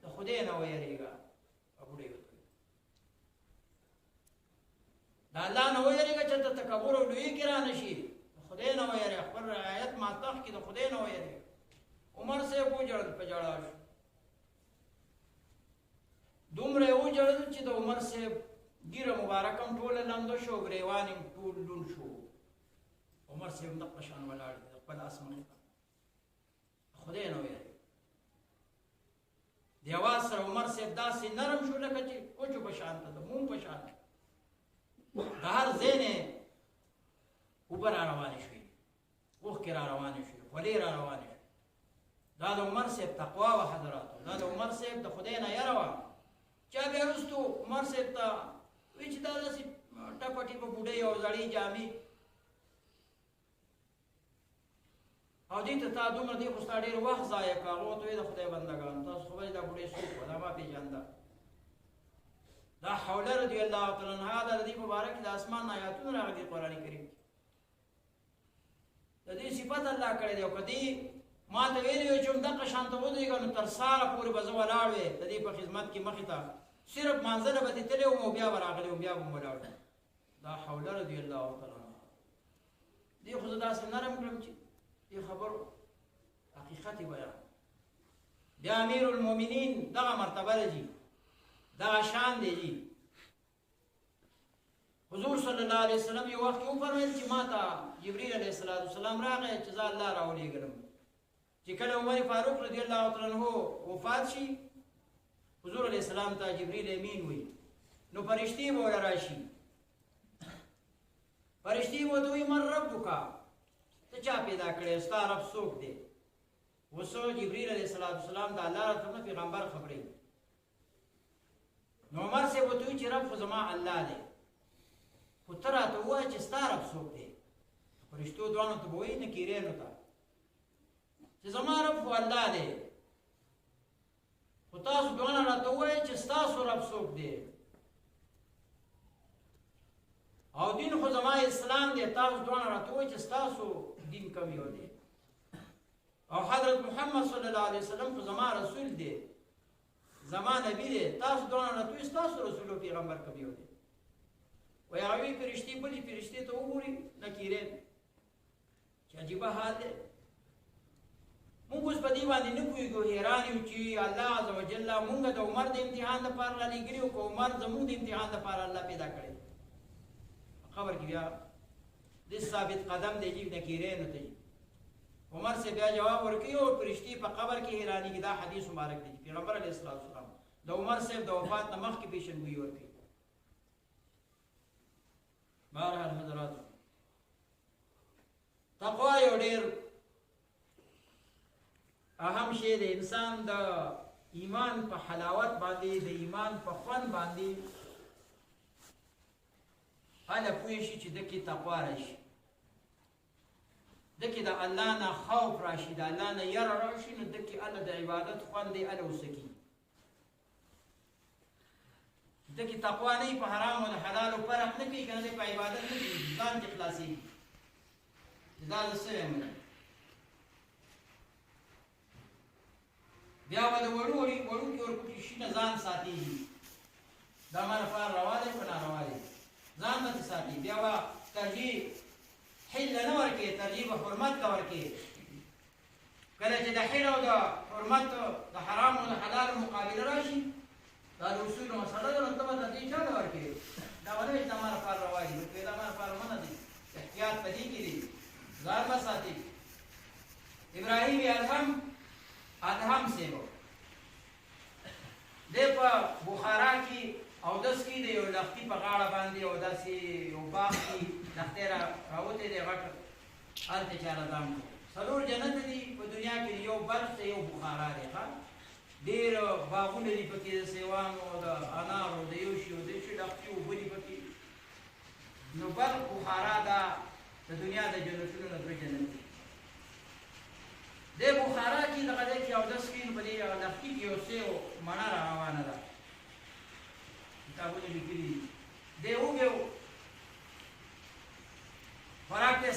ته خدای نه ويریږي ابو دې دا الله نه ويریږي چې ته تکبر او لوی ګران شي خدای نه ويریږي خپل رعایت ما تخ کې د خدای نه ويریږي عمر سے وجړ په جړا دومره وجړ چې د عمر سے ګیره مبارکم ټول لاندو شو غریوانم ټول لون شو عمر سے د قشان ولاړ خپل اسمن خدای نه وي دی आवाज سره عمر سے داسې نرم شو لکه چې کوچو بشان ته مون بشان هر زینه اوپر روان شي وخ کې روان شي ولې روان شي دا د عمر سے تقوا او حضرات دا د عمر سے د خدای نه يروا چا به رستو عمر سے ته وچ دا داسې ټپټي په بوډۍ او زړې جامې او دې ته تا دومره دې خو ستا ډېر وخت ضایع کړ هغو ته وایي د خدای بندګان تاسو خو به دا بوډۍ څوک وه دا ما پېژانده دا حوله رضی الله تعالی عنها د دې په باره کې د اسمان آیاتونه راغلي قرآن کریم د دې صفت الله کړی دی او که دې ما ته ویلي وي چې همدغه شان ته ودرېږه نو تر ساره پورې به زه ولاړ وې د دې په خدمت کې مخې ته صرف مانځله به دې تللی وم او بیا به راغلی وم بیا به م ولاړ دا حوله رضی الله تعالی عنها دې خو زه داسې نرم کړم چې دې خبرو حقیقت بیان بیا امیر المؤمنین دغه مرتبه ده جي دغه شان دی جي حضور صلی الله علیه وسلم یو وخت وفرمایل چې ما ته جبریل علیه السلام راغی چې زه الله راولېږلم چې کله عمر فاروق رضی الله تعالی عنہ وفات شي حضور علیه السلام ته جبریل امین وي نو فرشتي به ورته راشي فرشتي به ورته وایي من ربک ته چا پیدا کړی ستا رب څوک دی وسو جبریل علیه السلام د الله رب پیغمبر خبرې نو عمر سے ورته وایي چې رب خو زما الله دی خو ته راته ووایه چې ستا رب څوک دی فرشتو دواړو ته به وایي نکیرینو ته چې زما رب خو الله دی خو تاسو دواړه راته ووایئ چې ستاسو رب څوک دی او دین خو زما اسلام دی تاسو دواړه راته ووایئ چې ستاسو دین کوم یو دی او حضرت محمد صلی الله علیه وسلم خو زما رسول دی زما نبی دی تاسو دواړه راته ووایئ ستاسو رسول او پیغمبر کوم یو دی وایي هغوی فرشتې بلې فرشتې ته وګوري نکیرین چې عجیبه حال دی مونږ اوس په دې باندې نه پوهېږو حیران یو چې الله عز وجل مونږ د عمر د امتحان دپاره رالېږلي او که عمر زمونږ د امتحان دپاره الله پیدا کړی خبر کې بیا دې ثابت قدم دی چې نکیرینو ته عمر سے بیا جواب ورکوي او فرشتې په قبر کې حیرانېږي دا حدیث مبارک دی پیغمبر علیه السلام د عمر صاحب د وفات نه مخکې پیشنګویي ورکوي بهرحال حضراتو تقوا یو ډېر اهم شی د انسان د ایمان په حلاوت باندې د ایمان په خوند باندې هله پوه شي چې دکې تقوا راشي دکې د الله نه خوف راشي د الله نه یره راشي نو دکې الله د عبادت خوند دی الله وسکي دکې تقوا نه په حرام او د حلالو فرق نه کوي که نه په عبادت نه کوي ځان کې خلاصېږي دا زه څه یم بیا به د وړوکي ورپکې شي نه ځان ساتي دا ما لپاره روا دی که ناروا دی ځان به ساتي بیا به ترجیح حل نه ورکوي ترجیح به حرمت ته ورکوي کله چې د حل او د حرمت د حرام او د حلال مقابله راشي دا د اصولو مسله ده نو ته به ترجیح چا ته ورکوي دا به نه وي چې دا ما لپاره روا دي بلکې دا ما لپاره منع دي احتیاط په دې کې دی ځان به ساتي ابراهیم ادهم سے وہ دے پا بخارا کی او دس کی دے یو لختی پا غاڑا باندی او داسی یو باغ کی لختی راوتے دے غٹ آلتے چارا دام کو سلور جنت دی پا دنیا کی یو برف سے یو بخارا دے خواہ دیر باغون دی پکی دا سیوان او دا انار او دا یوشی او دیشی لختی او بلی پکی نو برف بخارا دا دنیا دا جنتونو ندر جنت دی دے بخارا کی دغه دې کې او داس کې په دې لختی کې یو څه مڼه روانه ده کتابونه لیکلي دې وګورو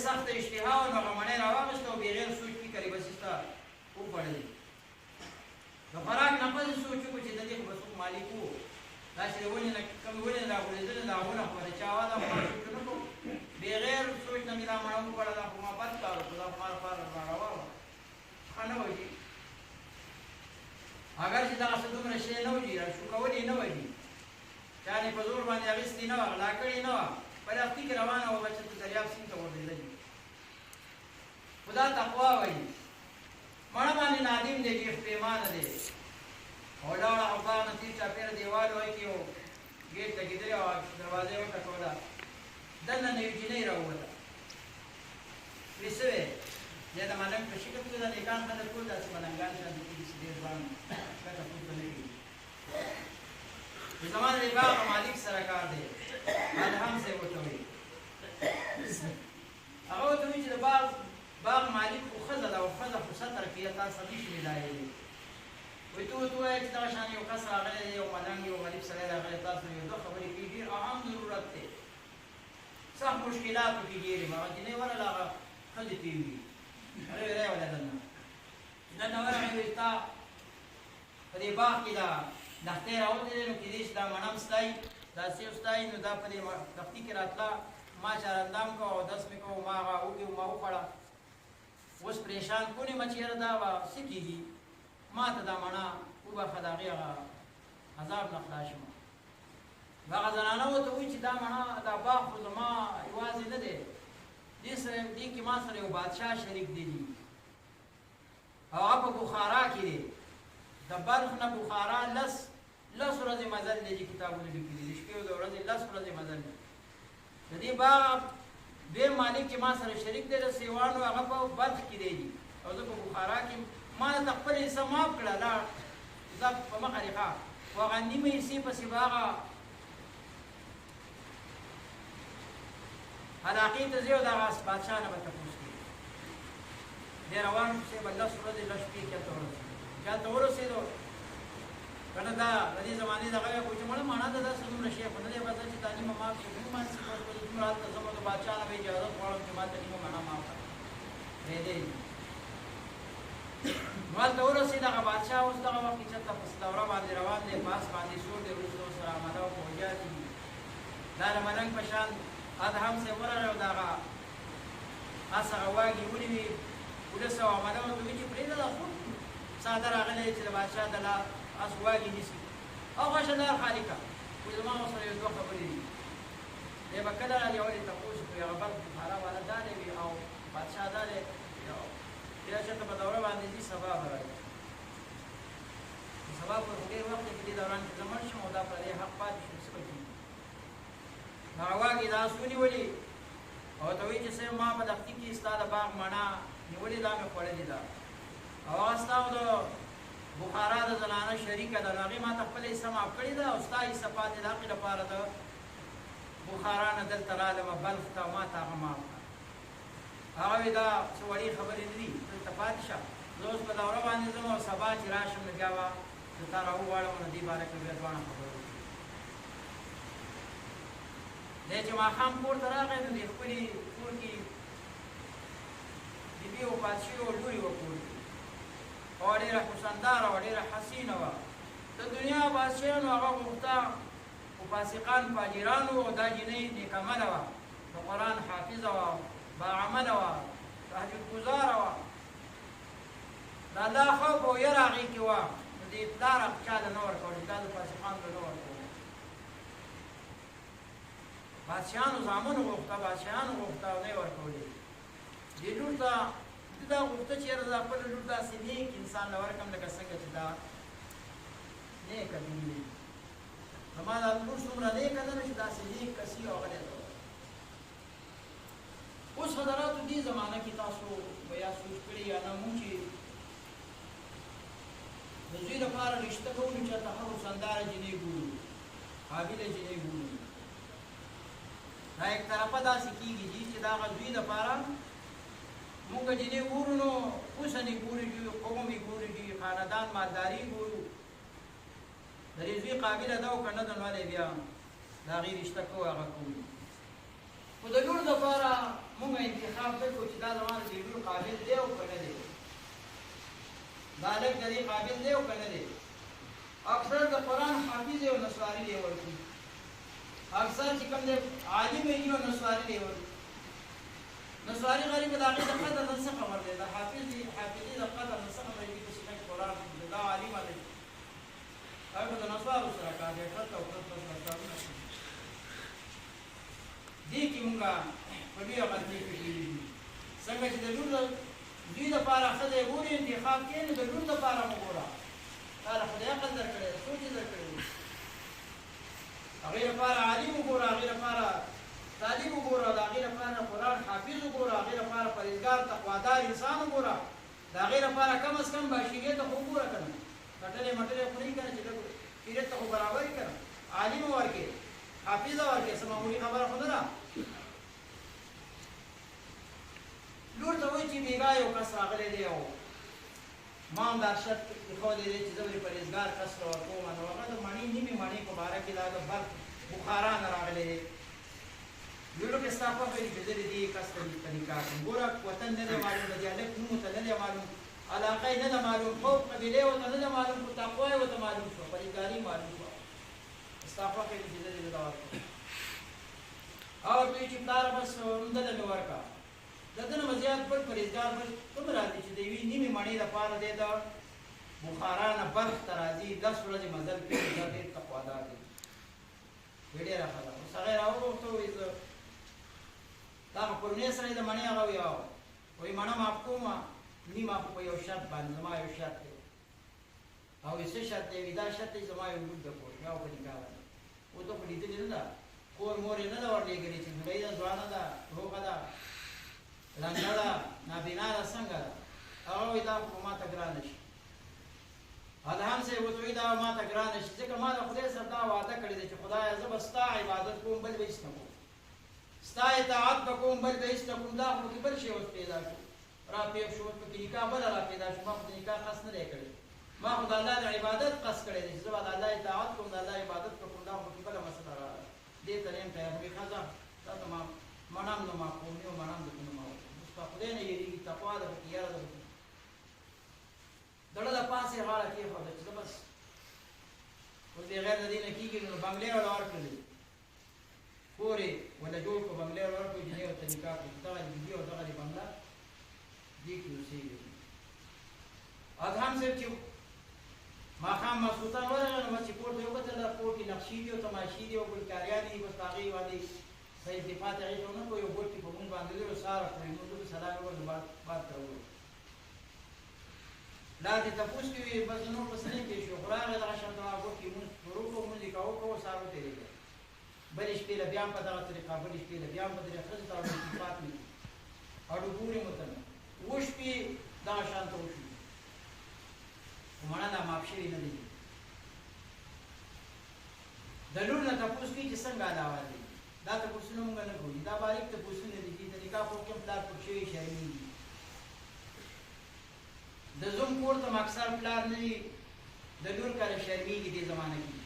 سخت اشتها او نو غمنه راوغسته او بغیر سوچ کی کری بس استا او پړلې نو فراق نه پز سوچ کو چې د دې بس مالک وو دا چې ولې نه کوم ولې نه غوړېدل دا ونه پر چاوا دا سوچ کو بغیر سوچ نه ملا مړو پړل دا ما پات کارو دا مار پر راوغ خنه وږي اگر چې دا څه دومره شی نه وږي شو کولې نه وږي چانه په زور باندې اغستې نه وغلا کړی نه پر اختی کې روانه و بچ ته دریاب سیند ته ورغلې خدا تقوا وایي مړه باندې نادم دی چې پیمانه دی او دا افغان تی چا پیر دیوال وای کیو گیټ ته کېدل او دروازه وکټولا دنه نه یې نه راوړل وسوي دا مالک په شکل کې دا نکان خلک ټول داسې ملنګان شاندې کې دې ځوان کته پوښتنه کوي د زمانه د باغ مالک سره کار دی ادهم سے وټوي هغه ته چې باغ مالک خو خزه دا او خزه خو ستر کې تاسو نشي ملایي وي تو چې دا شان یو کس راغلی یو ملنګ یو غریب سره راغلی تاسو یو دوه خبرې کې ډېر اهم ضرورت دی صح مشکلات کې ډېرې ما چې نه ولا لا خځې تیوي اره ولا دنه نن ورغه تا په دې باغ کې دا دختې راوځي نو کې دې دا منم ستای دا سیو ستای نو دا په دې دفتي کې راتلا ما چارندام کو او 10 می کو ما اوږي ما وخړه اوس پریشان کونی مچیر دا وا سکیږي ما ته دا منا او به خدای عذاب نخلاشم هغه زنانه وته وی چې دا منا دا باغ خو زما ایوازي نه دی دې سره دې کې ما سره یو بادشاہ شریک دی او په بخارا کې دی د بلخ نه بخارا لس ورځې مزل دی کتابونه لیکلي دي شپې او د ورځې لس ورځې مزل دی د دې باغ به مالک چې ما سره شریک دی د سیوانو هغه په بلخ کې دی او زه په بخارا کې ما د خپل حصہ معاف کړه لا زه په مخه ریخه خو هغه نیمه حصې پسې به هغه علاقې ته ځي او د هغه بادشاه نه به تپوس کوي دی روان شي به لس ورځې لس شپې چاته ورسېدو چاته ورسېدو کنه دا د دې زمانې دغه خو چې مړه مانا ده داسې دومره شی خو نه دی بس چې تعلیم معاف شي موږ باندې صفر کوو دومره هلته زما د بادشاه نه به اجازه غواړم چې ما ته نیمه مانا معاف کړه دی نو هلته ورسېد هغه بادشاه اوس دغه وخت کې چېرته په دوره باندې روان دی په اس باندې سور دی وروسته ورسره آمده او فوجیان دي دا د ملنګ په شان ادهم صاحب ورغی او د هغه اس هغه واګې ونیوې ولس او آمده ورته وویل چې پرېږده دا خو ساده راغلی چې د بادشاه د لا اس واګې نیسي او غشدار خالقه وایي زما ورسره یو دوه خبرې دي دی به کله رالي ولې تپوس کوي هغه بل بخارا والا دا دی وي او بادشاه دا دی بیا چېرته په دوره باندې ځي سبا به راځي سبا په ډېر وخت کې دې دوران کې زه مړ شم او دا پر دې حق پاتې شم څه به کېږي هغه واګې دا آس ونیولې او ته وایي چې صاحب ما په دښتې کې ستا د باغ مڼه نیولې دا مې خوړلې ده او هغه ستا د بخارا د زنانه شریکه ده نو هغې ما ته خپله حصه معاف کړې ده او ستا حصه پاتې د هغې لپاره د بخارا نه دلته رالمه بلخ ته ما ته هغه معاف کړه هغه وایي دا څه وړې خبرې نه دي دلته پاتې شه زه اوس په دوره باندې ځم او سبا چې راشم نو بیا به زه تا راوغواړم نو دې باره کې بیا دواړه خبرې وکړو دی چې ماښام کور ته راغی نو د خپلې کور کې بیبي وفات شوې وه لورې وه کور کې او ډېره خوشنداره وه ډېره حسینه وه د دنیا بادشاهانو هغه غوښته خو فاسقان فاجران وو او دا جینۍ نیکعمله وه د قرآن حافظه وه باعمله وه تهجد ګزاره وه د الله خوف او یره هغې کې وه نو د پلار چا له نه ورکولی دا د فاسقانو له نه ورکولی بادشاهانو زامنو غوښته بادشاهانو غوښته او نه یې ورکولی دې لور ته ده دا غوښته چې یاره زه خپله لور داسې نیک انسان له ورکړم لکه څنګه چې دا نیکه دیني وي زما دا لور څومره نیکه ده نو چې داسې نیک کسي او هغه دی اوس حضراتو دې زمانه کې تاسو به یا سوچ کړي یا نه مونږ چې د زوی لپاره رشته کوو نو چېرته ښه روسنداره جینۍ ګورو قابله جینۍ ګورو دا یک طرفه داسې کېږي چې د هغه زوی لپاره مونږ جینۍ ګورو نو حسن یې ګوري دي قوم یې ګوري دي خاندان مالداري ګورو د دې زوی قابله ده او که نه ده نو بیا د هغې رشته کوو هغه کوو خو د لور دپاره مونږ انتخاب وکړو چې دا زمانه د لور قابل دی او که نه دی دا هلک د دې قابل دی او که نه دی اکثر د قرآن حافظ او نسواري دی ورکړي اکثر چې کوم دی عالم وي او نسواري دی ورکړي نسواري غریب د هغې د قدر نه څه خبر دی د حافظې د قدر نه څه خبر دی چې څنګه قرآن دا عالمه دی هغه د نسوارو سره کار دی فرد او فرد بس نسوارونه دې کې مونږ په ډېره غلطۍ کړي دي څنګه چې د لور دوی دپاره ښځه ګوري انتخاب کوي نو د لور دپاره مو ګوره تا له خدای عقل درکړی دی سوچ یې درکړی دی هغې لپاره عالم وګوره هغې لپاره تعلیم وګوره د هغې لپاره قرآن حافظ وګوره هغې لپاره پرهیزګار تقوادار انسان وګوره د هغې لپاره کم از کم باشیګۍ ته خو وګوره که نه کټلې مټلې خو نه وي که نه چې لږ پیرت ته خو برابر وي که نه عالم ورکړې حافظه ورکړې څه معمولي خبره خو نه ده لور ته وایي چې بېګا یو کس راغلی دی او ما هم دا شرط ایښودی دی چې زه ولې پرهیزګار کس ته ورکوم نو هغه د مڼې نیمې مڼې په باره کې دا د بر بخارا نه راغلی دی لورو کې ستا خوښه وي چې زه د دې کس ته نکاح کړم ګوره وطن نه دی معلوم د دې هلک نوم ورته نه دی معلوم علاقه یې نه ده معلوم خوب قبیلې ورته نه ده معلوم خو تقوا یې ورته معلوم شوه پرهیزګاري معلوم شوه ستا خوښه وي چې زه دې ته ورکړم او ورته وایي چې پلاره بس همدله مې ورکړه د ده نه به زیات بل پرهیزګار بل کوم راځي چې د یوې نیمې مڼې دپاره دی د بخارا نه بلخ ته راځي 10 ورځې مزل کوي دا ډېر تقوادار دی ډېره ښه ده اوس هغې راوغوښته وایي زه دا په کورنۍ سره یې د مڼې هغه وایي مڼه معاف کومه نیمه خو په یو شرط باندې زما یو شرط دی او وایي څه شرط دی وایي دا شرط دی زما یو لور د کور یا په نکاح باندې او ته خو لیدلې نه ده کور مور یې نه ده ورلېږلې چې بوډۍ ده ځوانه ده روغه ده لنګه ده نابینا ده څنګه ده هغه وایي دا خو ما ته ګرانه شي ادهم صاحب ورته وایي دا ما ته ګرانه شي ځکه ما د خدای سره دا وعده کړې ده چې خدایه زه به ستا عبادت کوم بل به هېڅ نه کوم ستا اطاعت به کوم بل به هېڅ نه کوم دا خو پکې بل شی اوس پیدا شو راپېښ شو اوس پکې نکاح بله راپیدا شو ما خو د نکاح قصد نه دی کړی ما خو د الله د عبادت قصد کړی دی چې زه به د الله اطاعت کوم د الله عبادت به کوم دا خو پکې بله مسله راغله دې ته نه یم تیار وایي ښځه تا ته ما مڼم نه ما کوم نه مڼم درته نه ما وکړم اوس په خدای نه یېرېږي تقوا ده پکې یاره ده پکې دړه د پاسې غاړه کېښوده چې زه بس اوس بغیر د دې نه کېږي نو بنګلې وله ورکړلې کور یې وله جوړ کړو بنګلې وله ورکړو جنۍ ورته نکاح کړو دغه د بیبي او دغه د بنګله دې کې اوسېږي ادهم صاحب چې ماښام ماسخوتن ورغی نو بس چې کور ته یې وکتل کور کې نقشې دي او تماشې دي او ګلکاریانې دي بس په هغې باندې څه التفات هغې ته ونه کړو یو ګوټ کې په مونځ باندې دی او ساره کړې مونځ ورته سلام یې وکړ باد ته وویل لا دې تپوس کوي بس نور پس نه پېښ شو خو راغی دغه شان دغه ګوټ کې مونځ شروع کړو مونځ یې کوو کوو سهار وتېرېږه بلې شپې له بیا هم په دغه طریقه بلې شپې له بیا هم په طریقه ښځو ته التفات نه دي اډو ګورې مو ته نه اووه شپې دغه شان ته وشو خو مڼه لا معاف شوې نه دي د لور نه تپوس کوي چې څنګه علاوه دی دا تپوسونه مونږ نه کوو دا باریک تپوسونه دي چې د نکاح په وخت کې هم پلار پټ شوي شرمېږي د زوم کور ته اکثر پلار نه وي د لور کره شرمېږي دې زمانه کې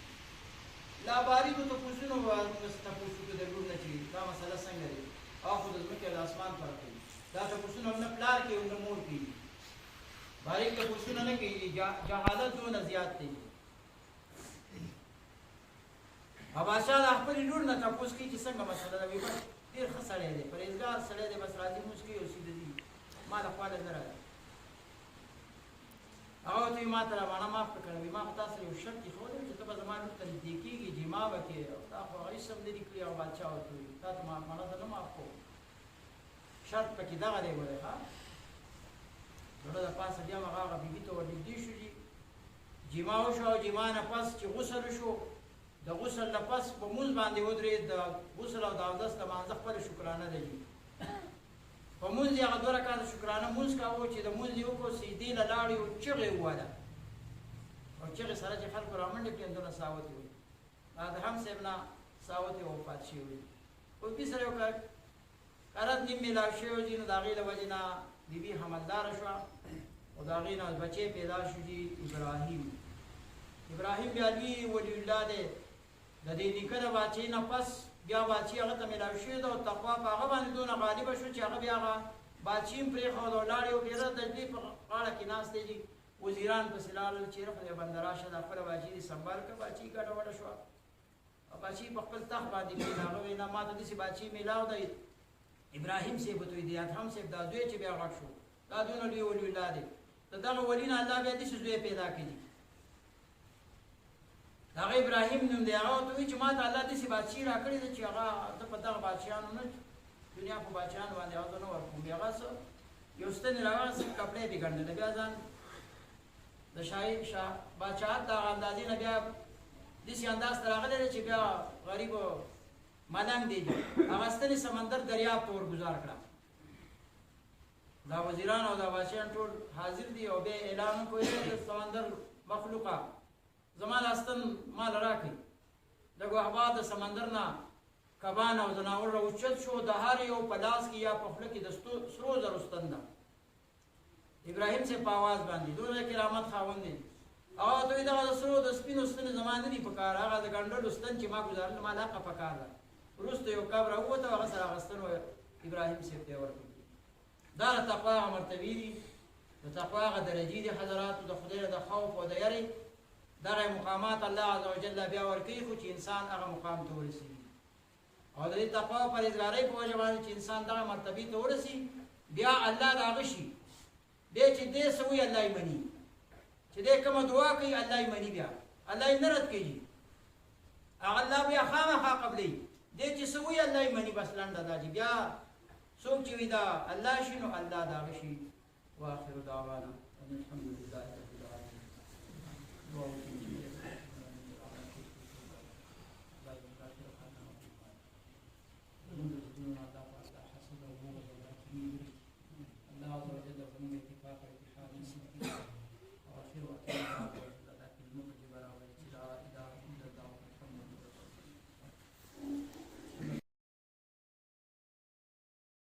لا باریکو تپوسونو موږ تپوس وکړو د لور نه چې دا مسله څنګه دی او خو د ځمکې او د اسمان فرق کوي دا تپوسونه هم نه پلار کوي هم نه مور کوي باریک تپوسونه نه کوي جهالت دونه زیات دی او بادشاه د خپلې لور نه تپوس کوي چې څنګه مسله ده وایي بس ډېر ښه سړی دی پرهېزګار سړی دی بس راځي لمونځ کوي او سیده ځي ما له خوا نه راځي هغه ورته وایي ما ته را مڼه معاف کړه وایي ما خو تا سره یو شرط ایښودی چې ته به زما لور ته نږدې کېږي جما به کې او تا خو هغه هېڅ هم نه دي کړي او بادشاه ورته وایي تا ته مڼه ته نه معاف کوم شرط پکې دغه دی ګورې ښه زړه د پاسه بیا هم هغه بیبي ته ورنږدې شو جي جما وشو او جما نه پس چې غسل وشو د غسل نه پس په مونځ باندې ودرېد د غسل او د اودس لمانځه خپله شکرانه ده جي په مونځ یې هغه 2 رکعته شکرانه مونځ کاوه چې د مونځ یې وکړو سجدې له لاړې او چغې ووهله او چغې سره چې خلکو رامنډې کړې همدونه ساوت وي ادهم صاحب نه ساوت یې وفات شوي وي اوس سره یو قرض نیم میلاو شوی دي نو د هغې له وجې نه بیبي حملداره شوه او د هغې نه بچی پیدا شو چې ابراهیم بیا لوی ولی الله دی د دې نیکه د باچۍ نه پس بیا بادشي هغه ته میلاو شوې ده او تقوا په هغه باندې دونه غالبه شو چې هغه بیا هغه بادشي هم پرېښود او لاړ یې او ډېره د دې په غاړه کې ناست دی وزیران پسې لاړل چې خدای بنده راشه دا خپله بادشي دې سنبال کړه بادشي ګډه وډه شوه او بادشي په خپل تخت باندې کېنه هغه وایي نه ما ته داسې بادشي میلاو دی ابراهیم صاحب ورته وایي د ادهم صاحب دا زوی چې بیا غټ شو دا دونه لوی ولي الله دی د دغه ولي نه الله بیا داسې زوی پیدا کړي د هغه ابراهیم نوم دی هغه ورته وایي چې ما ته الله داسې بادشي راکړې ده چې هغه زه په دغه بادشیانو نه دنیا په بادشیانو باندې هغه نه ورکوم بیا هغه څه یو ستن یې راواغېست کپړې یې ګنډل بیا ځان د شاه بادشاهت دغه اندازې نه بیا داسې انداز ته راغلی دی چې بیا غریب ملنګ دی هغه ستنې سمندر دریاب ته ورګزار کړه دا وزیران او دا بادشاهان ټول حاضر دي او بیا اعلان وکړی د سمندر مخلوقه زما دا ستن مال راکړئ لږ وخت بعد د سمندر نه کبان او ځناور راوچت شو د هر یو په لاس کې یا په خوله کې د سرو زرو ستن ده ابراهیم صاحب په آواز باندې دونه کرامت خاوند دی هغه ته وایي دغه د سرو د سپینو ستنې زما نه دي په کار هغه د ګنډلو ستن چې ما ګزارل ما حقه په کار ده وروسته یو کب راووته هغه سره هغه ستن ابراهیم صاحب ته یې ورکړ دا د تقوا هغه مرتبې دي د تقوا هغه درجې دي حضراتو د خدای د خوف او د یرې دغه مقامات الله عز وجل بیا ورکوي خو چې انسان هغه مقام ته ورسېږي او د دې تقوا او پرهیزګارۍ په وجه باندې چې انسان دغه مرتبې ته ورسي بیا الله د هغه شي دی چې دې څه وایي الله یې مني چې دې کومه دعا کوي الله یې مني بیا الله یې نه رد کوي هغه الله بیا خامخا قبلوي دې چې څه وایي الله یې مني بس لنډه دا چې بیا څوک چې وي دا الله شي نو الله د هغه شي واخر دعوانا